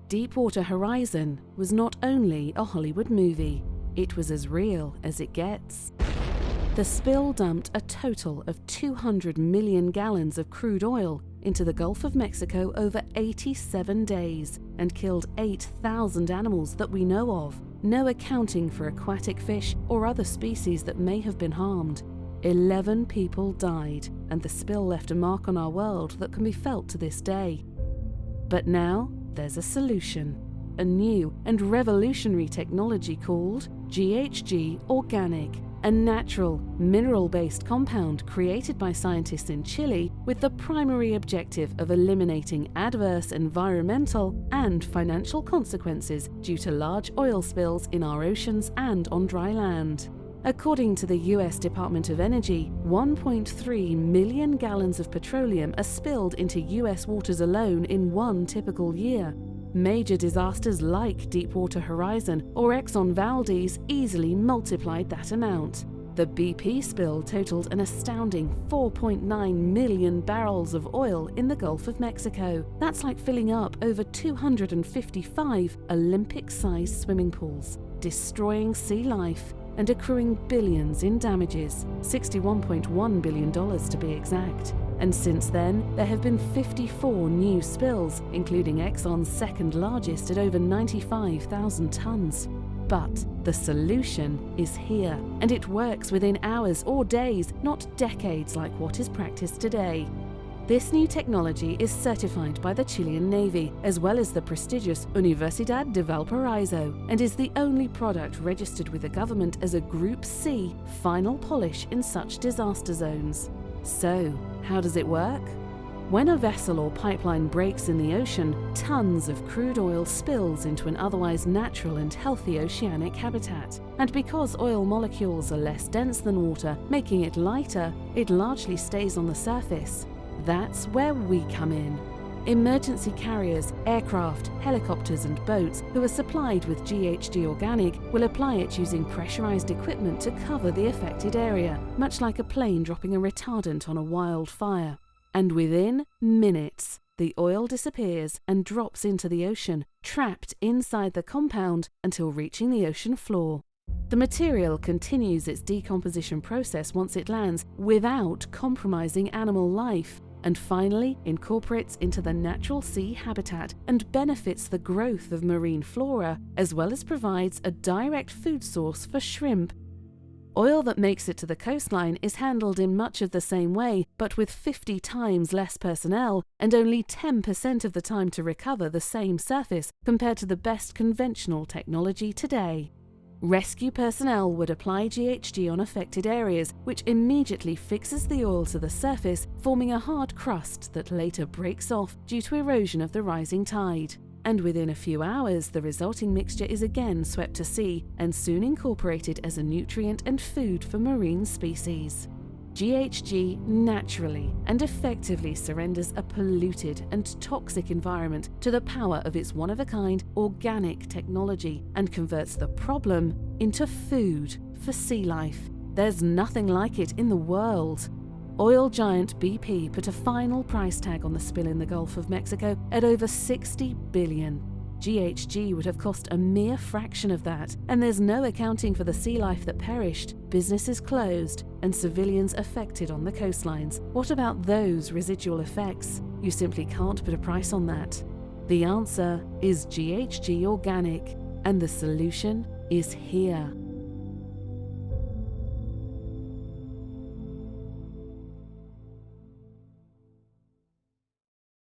Deepwater Horizon was not only a Hollywood movie, it was as real as it gets. The spill dumped a total of 200 million gallons of crude oil into the Gulf of Mexico over 87 days and killed 8,000 animals that we know of, no accounting for aquatic fish or other species that may have been harmed. 11 people died, and the spill left a mark on our world that can be felt to this day. But now there's a solution, a new and revolutionary technology called GHG Organic, a natural, mineral-based compound created by scientists in Chile with the primary objective of eliminating adverse environmental and financial consequences due to large oil spills in our oceans and on dry land. According to the US Department of Energy, 1.3 million gallons of petroleum are spilled into US waters alone in one typical year. Major disasters like Deepwater Horizon or Exxon Valdez easily multiplied that amount. The BP spill totaled an astounding 4.9 million barrels of oil in the Gulf of Mexico. That's like filling up over 255 Olympic-sized swimming pools, destroying sea life and accruing billions in damages, $61.1 billion to be exact. And since then, there have been 54 new spills, including Exxon's second largest at over 95,000 tons. But the solution is here, and it works within hours or days, not decades like what is practiced today. This new technology is certified by the Chilean Navy, as well as the prestigious Universidad de Valparaíso, and is the only product registered with the government as a Group C final polish in such disaster zones. So, how does it work? When a vessel or pipeline breaks in the ocean, tons of crude oil spills into an otherwise natural and healthy oceanic habitat. And because oil molecules are less dense than water, making it lighter, it largely stays on the surface. That's where we come in. Emergency carriers, aircraft, helicopters and boats who are supplied with GHG Organic will apply it using pressurized equipment to cover the affected area, much like a plane dropping a retardant on a wildfire. And within minutes, the oil disappears and drops into the ocean, trapped inside the compound until reaching the ocean floor. The material continues its decomposition process once it lands without compromising animal life, and finally incorporates into the natural sea habitat and benefits the growth of marine flora, as well as provides a direct food source for shrimp. Oil that makes it to the coastline is handled in much of the same way, but with 50 times less personnel and only 10% of the time to recover the same surface compared to the best conventional technology today. Rescue personnel would apply GHG on affected areas, which immediately fixes the oil to the surface, forming a hard crust that later breaks off due to erosion of the rising tide. And within a few hours, the resulting mixture is again swept to sea and soon incorporated as a nutrient and food for marine species. GHG naturally and effectively surrenders a polluted and toxic environment to the power of its one-of-a-kind organic technology and converts the problem into food for sea life. There's nothing like it in the world. Oil giant BP put a final price tag on the spill in the Gulf of Mexico at over $60 billion. GHG would have cost a mere fraction of that, and there's no accounting for the sea life that perished, businesses closed, and civilians affected on the coastlines. What about those residual effects? You simply can't put a price on that. The answer is GHG Organic, and the solution is here.